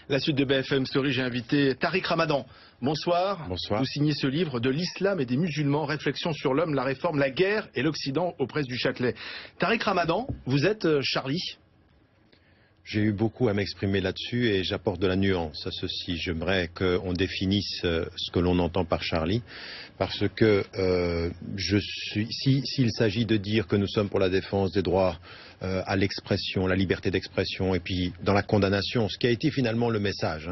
La suite de BFM Story, j'ai invité Tariq Ramadan. Bonsoir. Bonsoir. Vous signez ce livre de l'islam et des musulmans, réflexions sur l'homme, la réforme, la guerre et l'Occident aux presses du Châtelet. Tariq Ramadan, vous êtes Charlie. J'ai eu beaucoup à m'exprimer là-dessus et j'apporte de la nuance à ceci. J'aimerais qu'on définisse ce que l'on entend par Charlie, parce que s'il s'agit de dire que nous sommes pour la défense des droits à l'expression, la liberté d'expression, et puis dans la condamnation, ce qui a été finalement le message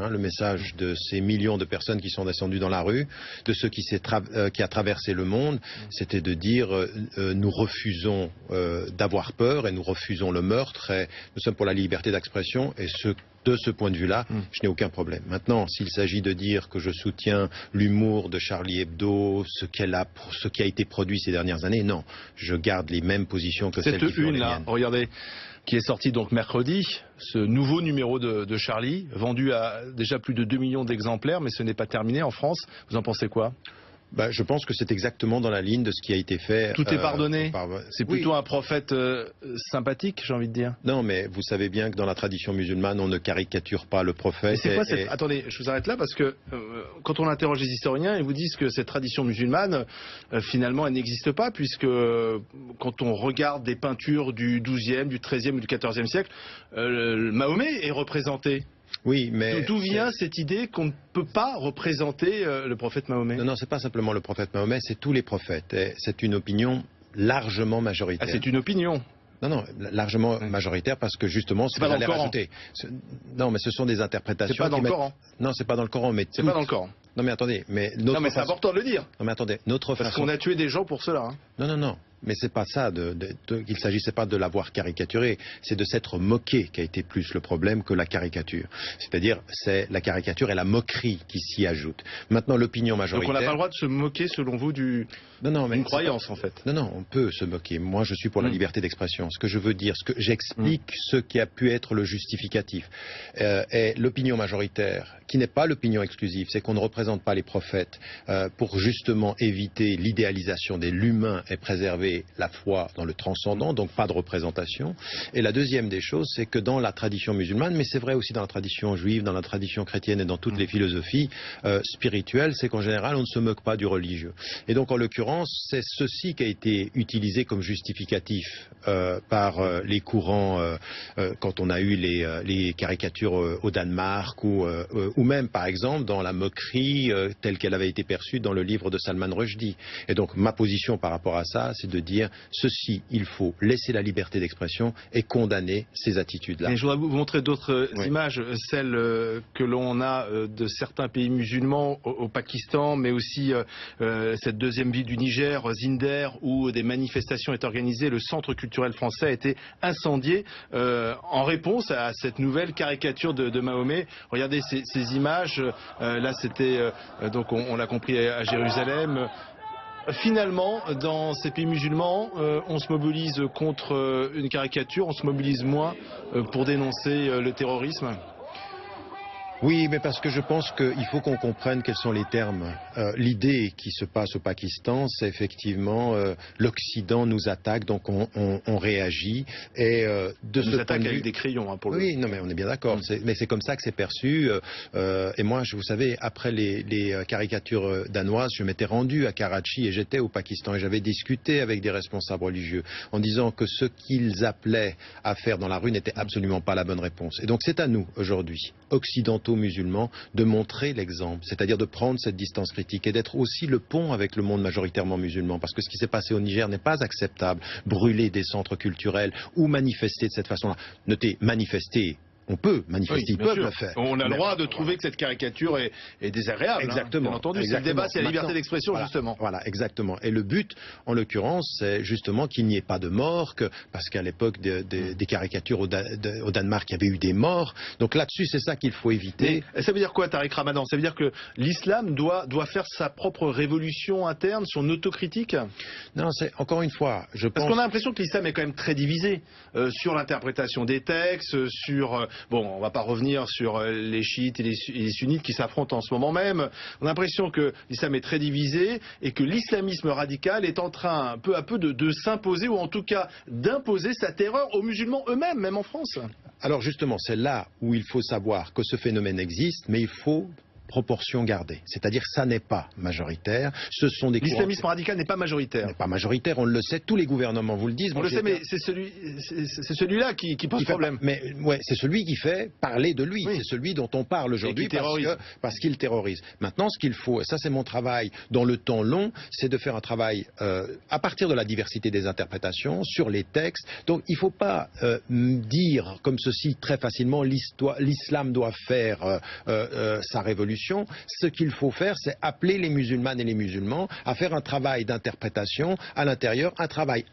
de ces millions de personnes qui sont descendues dans la rue, de ceux qui a traversé le monde, c'était de dire nous refusons d'avoir peur et nous refusons le meurtre et nous sommes pour la liberté d'expression et de ce point de vue-là, je n'ai aucun problème. Maintenant, s'il s'agit de dire que je soutiens l'humour de Charlie Hebdo, ce qui a été produit ces dernières années, non. Je garde les mêmes positions que celles qui furent les miennes. Regardez, qui est sorti donc mercredi, ce nouveau numéro de Charlie, vendu à déjà plus de 2 millions d'exemplaires, mais ce n'est pas terminé en France. Vous en pensez quoi ? Je pense que c'est exactement dans la ligne de ce qui a été fait. Tout est pardonné. C'est plutôt un prophète sympathique, j'ai envie de dire. Non, mais vous savez bien que dans la tradition musulmane, on ne caricature pas le prophète. Mais c'est quoi Attendez, je vous arrête là parce que quand on interroge les historiens, ils vous disent que cette tradition musulmane, finalement, elle n'existe pas, puisque quand on regarde des peintures du XIIe, du XIIIe ou du XIVe siècle, Mahomet est représenté. Oui, mais d'où vient cette idée qu'on ne peut pas représenter le prophète Mahomet? Non, c'est pas simplement le prophète Mahomet, c'est tous les prophètes. Et c'est une opinion largement majoritaire. Ah, c'est une opinion? Non, largement majoritaire parce que justement, c'est pas dans le Coran. Non, mais ce sont des interprétations. C'est pas dans le Coran. Non, c'est pas dans le Coran, mais c'est pas dans le Coran. Non, mais attendez, non, mais c'est important de le dire. Non, mais attendez, parce qu'on a tué des gens pour cela. Non. Mais c'est pas ça, qu'il s'agissait pas de l'avoir caricaturé, c'est de s'être moqué qui a été plus le problème que la caricature. C'est-à-dire, c'est la caricature et la moquerie qui s'y ajoutent. Maintenant, l'opinion majoritaire... Donc on n'a pas le droit de se moquer, selon vous, d'une croyance, en fait. Non, on peut se moquer. Moi, je suis pour la liberté d'expression. Ce que je veux dire, ce que j'explique, ce qui a pu être le justificatif. Et l'opinion majoritaire, qui n'est pas l'opinion exclusive, c'est qu'on ne représente pas les prophètes pour justement éviter l'idéalisation de l'humain et préserver la foi dans le transcendant, donc pas de représentation. Et la deuxième des choses, c'est que dans la tradition musulmane, mais c'est vrai aussi dans la tradition juive, dans la tradition chrétienne et dans toutes les philosophies spirituelles, c'est qu'en général, on ne se moque pas du religieux. Et donc, en l'occurrence, c'est ceci qui a été utilisé comme justificatif par les courants quand on a eu les caricatures au Danemark ou même, par exemple, dans la moquerie telle qu'elle avait été perçue dans le livre de Salman Rushdie. Et donc, ma position par rapport à ça, c'est de dire ceci, il faut laisser la liberté d'expression et condamner ces attitudes-là. Je voudrais vous montrer d'autres images, celles que l'on a de certains pays musulmans au Pakistan, mais aussi cette deuxième ville du Niger, Zinder, où des manifestations étaient organisées. Le centre culturel français a été incendié en réponse à cette nouvelle caricature de Mahomet. Regardez ces images. Là, c'était, donc on l'a compris, à Jérusalem. Finalement, dans ces pays musulmans, on se mobilise contre une caricature, on se mobilise moins pour dénoncer le terrorisme. Oui, mais parce que je pense qu'il faut qu'on comprenne quels sont les termes. L'idée qui se passe au Pakistan, c'est effectivement l'Occident nous attaque, donc on réagit. Et de ce point de vue, avec des crayons, pour le. Oui, non, mais on est bien d'accord. Mais c'est comme ça que c'est perçu. Et moi, vous savez, après les caricatures danoises, je m'étais rendu à Karachi et j'étais au Pakistan et j'avais discuté avec des responsables religieux en disant que ce qu'ils appelaient à faire dans la rue n'était absolument pas la bonne réponse. Et donc c'est à nous aujourd'hui, occidentaux musulmans, de montrer l'exemple, c'est-à-dire de prendre cette distance critique et d'être aussi le pont avec le monde majoritairement musulman, parce que ce qui s'est passé au Niger n'est pas acceptable. Brûler des centres culturels ou manifester de cette façon-là. Notez, manifester. On peut manifester, ils peuvent le faire. On a le droit de trouver que cette caricature est désagréable. Exactement. Bien entendu, c'est le débat, c'est la liberté d'expression, justement. Voilà, exactement. Et le but, en l'occurrence, c'est justement qu'il n'y ait pas de morts, parce qu'à l'époque des caricatures au Danemark, il y avait eu des morts. Donc là-dessus, c'est ça qu'il faut éviter. Mais ça veut dire quoi, Tariq Ramadan? Ça veut dire que l'islam doit faire sa propre révolution interne, son autocritique? Non, c'est encore une fois, je pense... Parce qu'on a l'impression que l'islam est quand même très divisé sur l'interprétation des textes, sur bon, on ne va pas revenir sur les chiites et les sunnites qui s'affrontent en ce moment même. On a l'impression que l'islam est très divisé et que l'islamisme radical est en train, peu à peu, de s'imposer, ou en tout cas d'imposer sa terreur aux musulmans eux-mêmes, même en France. Alors justement, c'est là où il faut savoir que ce phénomène existe, mais il faut proportion gardée. C'est-à-dire que ça n'est pas majoritaire. Ce sont des l'islamisme radical n'est pas majoritaire. N'est pas majoritaire, on le sait, tous les gouvernements vous le disent. On le sait, mais c'est celui-là qui pose problème. Mais ouais, c'est celui qui fait parler de lui. Oui. C'est celui dont on parle aujourd'hui parce qu'il terrorise. Maintenant, ce qu'il faut, et ça c'est mon travail dans le temps long, c'est de faire un travail à partir de la diversité des interprétations sur les textes. Donc il ne faut pas dire comme ceci très facilement l'islam doit faire sa révolution. Ce qu'il faut faire, c'est appeler les musulmanes et les musulmans à faire un travail d'interprétation à l'intérieur, un travail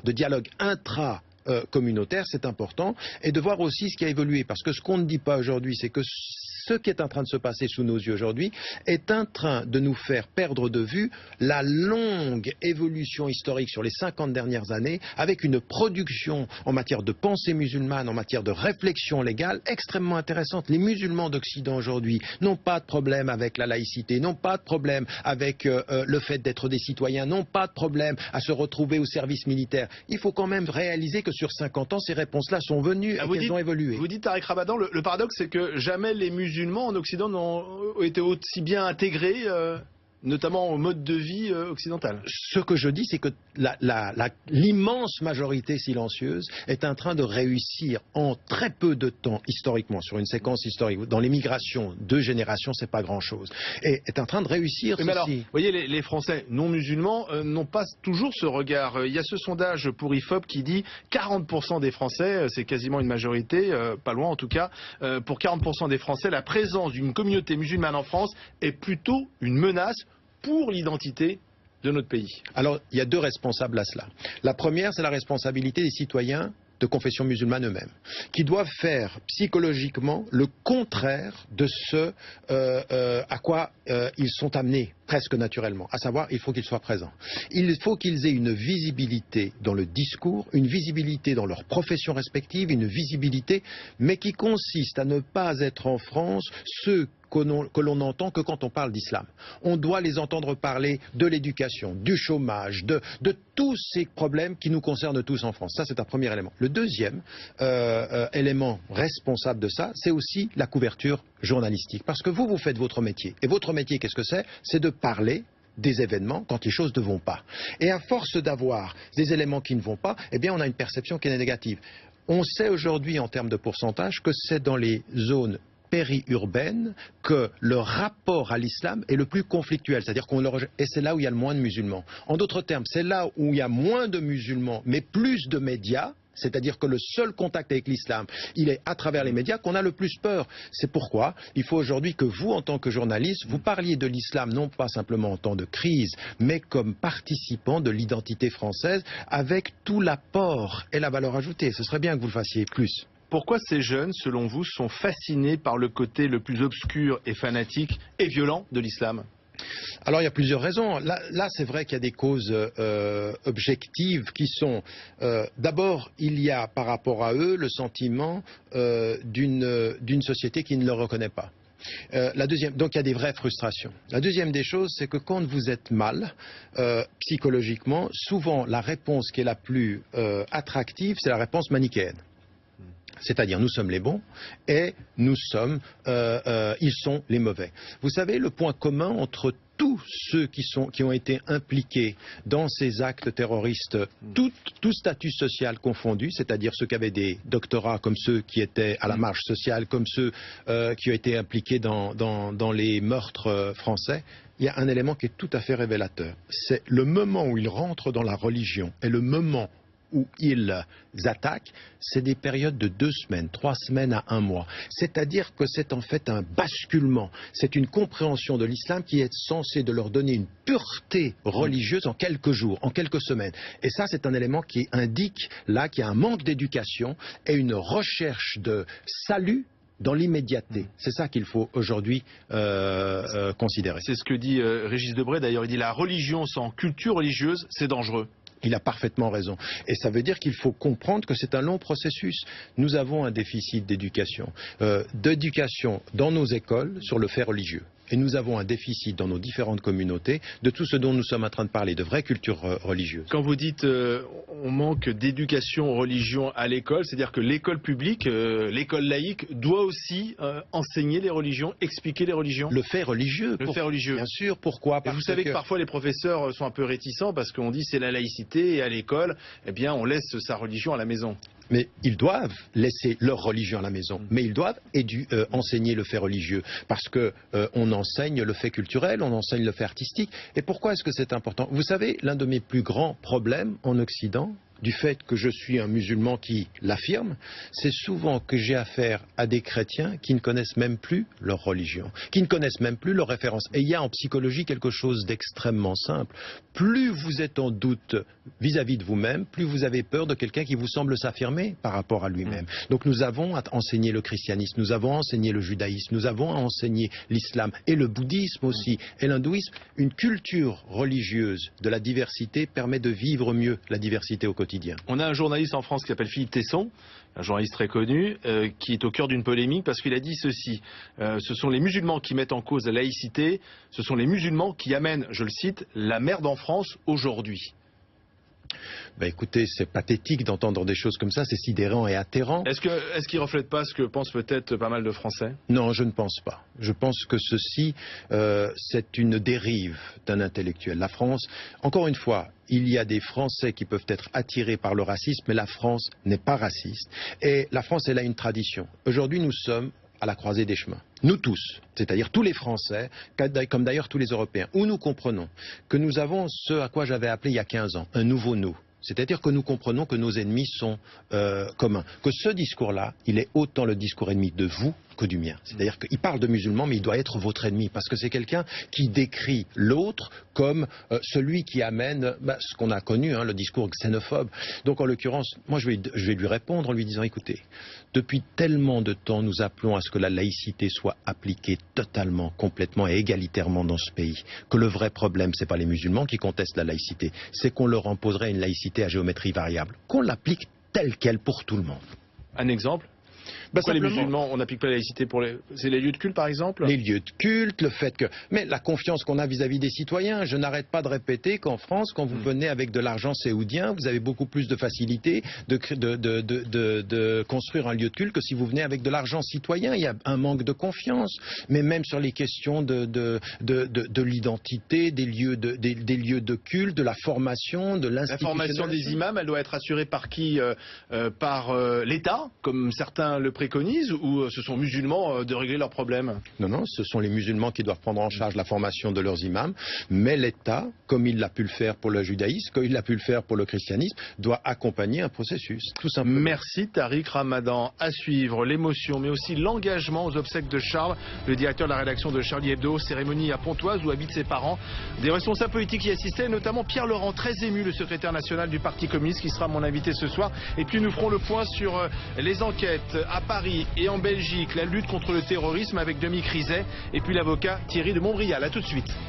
de dialogue intra-communautaire, c'est important, et de voir aussi ce qui a évolué. Parce que ce qu'on ne dit pas aujourd'hui, c'est que ce qui est en train de se passer sous nos yeux aujourd'hui est en train de nous faire perdre de vue la longue évolution historique sur les 50 dernières années, avec une production en matière de pensée musulmane, en matière de réflexion légale extrêmement intéressante. Les musulmans d'Occident aujourd'hui n'ont pas de problème avec la laïcité, n'ont pas de problème avec le fait d'être des citoyens, n'ont pas de problème à se retrouver au service militaire. Il faut quand même réaliser que sur 50 ans, ces réponses-là sont venues et qu'elles ont évolué. Vous dites, Tariq Ramadan, le paradoxe, c'est que jamais les musulmans en Occident n'ont été aussi bien intégrés, notamment au mode de vie occidental. Ce que je dis, c'est que l'immense majorité silencieuse est en train de réussir en très peu de temps, historiquement, sur une séquence historique. Dans l'émigration, 2 générations, c'est pas grand-chose. Et est en train de réussir ceci. Alors, vous voyez, les Français non musulmans n'ont pas toujours ce regard. Il y a ce sondage pour IFOP qui dit 40% des Français, c'est quasiment une majorité, pas loin en tout cas, pour 40% des Français, la présence d'une communauté musulmane en France est plutôt une menace pour l'identité de notre pays. Alors, il y a 2 responsables à cela. La première, c'est la responsabilité des citoyens de confession musulmane eux-mêmes, qui doivent faire psychologiquement le contraire de ce à quoi ils sont amenés presque naturellement, à savoir il faut qu'ils soient présents. Il faut qu'ils aient une visibilité dans le discours, une visibilité dans leur profession respective, une visibilité, mais qui consiste à ne pas être en France ceux que l'on n'entend que quand on parle d'islam. On doit les entendre parler de l'éducation, du chômage, de tous ces problèmes qui nous concernent tous en France. Ça, c'est un premier élément. Le deuxième élément responsable de ça, c'est aussi la couverture journalistique. Parce que vous faites votre métier. Et votre métier, qu'est-ce que c'est? C'est de parler des événements quand les choses ne vont pas. Et à force d'avoir des éléments qui ne vont pas, eh bien on a une perception qui est négative. On sait aujourd'hui en termes de pourcentage que c'est dans les zones périurbaine que le rapport à l'islam est le plus conflictuel, c'est-à-dire et c'est là où il y a le moins de musulmans. En d'autres termes, c'est là où il y a moins de musulmans, mais plus de médias. C'est-à-dire que le seul contact avec l'islam, il est à travers les médias qu'on a le plus peur. C'est pourquoi il faut aujourd'hui que vous, en tant que journaliste, vous parliez de l'islam non pas simplement en temps de crise, mais comme participant de l'identité française avec tout l'apport et la valeur ajoutée. Ce serait bien que vous le fassiez plus. Pourquoi ces jeunes, selon vous, sont fascinés par le côté le plus obscur et fanatique et violent de l'islam ? Alors il y a plusieurs raisons. Là c'est vrai qu'il y a des causes objectives qui sont... D'abord, il y a par rapport à eux le sentiment d'une société qui ne le reconnaît pas. Donc il y a des vraies frustrations. La deuxième des choses, c'est que quand vous êtes mal, psychologiquement, souvent la réponse qui est la plus attractive, c'est la réponse manichéenne. C'est-à-dire nous sommes les bons et ils sont les mauvais. Vous savez, le point commun entre tous ceux qui ont été impliqués dans ces actes terroristes, tout statut social confondu, c'est-à-dire ceux qui avaient des doctorats comme ceux qui étaient à la marge sociale, comme ceux qui ont été impliqués dans les meurtres français, il y a un élément qui est tout à fait révélateur. C'est le moment où ils rentrent dans la religion et le moment où ils attaquent, c'est des périodes de 2 semaines, 3 semaines à 1 mois. C'est-à-dire que c'est en fait un basculement. C'est une compréhension de l'islam qui est censée de leur donner une pureté religieuse en quelques jours, en quelques semaines. Et ça, c'est un élément qui indique là qu'il y a un manque d'éducation et une recherche de salut dans l'immédiateté. C'est ça qu'il faut aujourd'hui considérer. C'est ce que dit Régis Debray, d'ailleurs. Il dit la religion sans culture religieuse, c'est dangereux. Il a parfaitement raison. Et ça veut dire qu'il faut comprendre que c'est un long processus. Nous avons un déficit d'éducation dans nos écoles sur le fait religieux. Et nous avons un déficit dans nos différentes communautés de tout ce dont nous sommes en train de parler, de vraie culture religieuse. Quand vous dites on manque d'éducation aux religions à l'école, c'est-à-dire que l'école publique, l'école laïque, doit aussi enseigner les religions, expliquer les religions? Le fait religieux. Le fait religieux. Bien sûr, pourquoi? Parce vous savez que parfois les professeurs sont un peu réticents parce qu'on dit c'est la laïcité et à l'école, eh bien on laisse sa religion à la maison. Mais ils doivent laisser leur religion à la maison. Mais ils doivent enseigner le fait religieux. Parce que on enseigne le fait culturel, on enseigne le fait artistique. Et pourquoi est-ce que c'est important? Vous savez, l'un de mes plus grands problèmes en Occident, du fait que je suis un musulman qui l'affirme, c'est souvent que j'ai affaire à des chrétiens qui ne connaissent même plus leur religion, qui ne connaissent même plus leurs références. Et il y a en psychologie quelque chose d'extrêmement simple. Plus vous êtes en doute vis-à-vis de vous-même, plus vous avez peur de quelqu'un qui vous semble s'affirmer par rapport à lui-même. Donc nous avons à enseigner le christianisme, nous avons enseigné le judaïsme, nous avons enseigné l'islam et le bouddhisme aussi, et l'hindouisme. Une culture religieuse de la diversité permet de vivre mieux la diversité au quotidien. On a un journaliste en France qui s'appelle Philippe Tesson, un journaliste très connu, qui est au cœur d'une polémique parce qu'il a dit ceci. Ce sont les musulmans qui mettent en cause la laïcité, ce sont les musulmans qui amènent, je le cite, la merde en France aujourd'hui. Ben écoutez, c'est pathétique d'entendre des choses comme ça, c'est sidérant et atterrant. Est-ce qu'il ne reflète pas ce que pensent peut-être pas mal de Français? Non, je ne pense pas. Je pense que ceci, c'est une dérive d'un intellectuel. La France, encore une fois, il y a des Français qui peuvent être attirés par le racisme, mais la France n'est pas raciste. Et la France, elle a une tradition. Aujourd'hui, nous sommes à la croisée des chemins. Nous tous, c'est-à-dire tous les Français, comme d'ailleurs tous les Européens, où nous comprenons que nous avons ce à quoi j'avais appelé il y a 15 ans, un nouveau nous. C'est-à-dire que nous comprenons que nos ennemis sont communs. Que ce discours-là, il est autant le discours ennemi de vous que du mien. C'est-à-dire qu'il parle de musulmans, mais il doit être votre ennemi, parce que c'est quelqu'un qui décrit l'autre comme celui qui amène ce qu'on a connu, le discours xénophobe. Donc en l'occurrence, moi je vais lui répondre en lui disant, écoutez, depuis tellement de temps, nous appelons à ce que la laïcité soit appliquée totalement, complètement et égalitairement dans ce pays. Que le vrai problème, c'est pas les musulmans qui contestent la laïcité, c'est qu'on leur imposerait une laïcité à géométrie variable, qu'on l'applique telle qu'elle pour tout le monde. Un exemple? Pourquoi les musulmans, on n'applique pas la laïcité pour les... C'est les lieux de culte, par exemple? Les lieux de culte, le fait que... Mais la confiance qu'on a vis-à-vis des citoyens. Je n'arrête pas de répéter qu'en France, quand vous venez avec de l'argent saoudien, vous avez beaucoup plus de facilité de construire un lieu de culte que si vous venez avec de l'argent citoyen. Il y a un manque de confiance. Mais même sur les questions de l'identité, des lieux de culte, de la formation, de l'institutionnalisation. La formation des imams, elle doit être assurée par qui? Par l'État, comme certains le préconisent, ou ce sont musulmans de régler leurs problèmes? Non, non, ce sont les musulmans qui doivent prendre en charge la formation de leurs imams, mais l'État, comme il l'a pu le faire pour le judaïsme, comme il l'a pu le faire pour le christianisme, doit accompagner un processus, tout simplement. Merci Tariq Ramadan. À suivre l'émotion, mais aussi l'engagement aux obsèques de Charles, le directeur de la rédaction de Charlie Hebdo, cérémonie à Pontoise où habitent ses parents. Des responsables politiques y assistaient, notamment Pierre Laurent, très ému, le secrétaire national du Parti communiste, qui sera mon invité ce soir. Et puis nous ferons le point sur les enquêtes à Paris et en Belgique, la lutte contre le terrorisme avec Dominique Rizet et puis l'avocat Thierry de Montbrial. À tout de suite.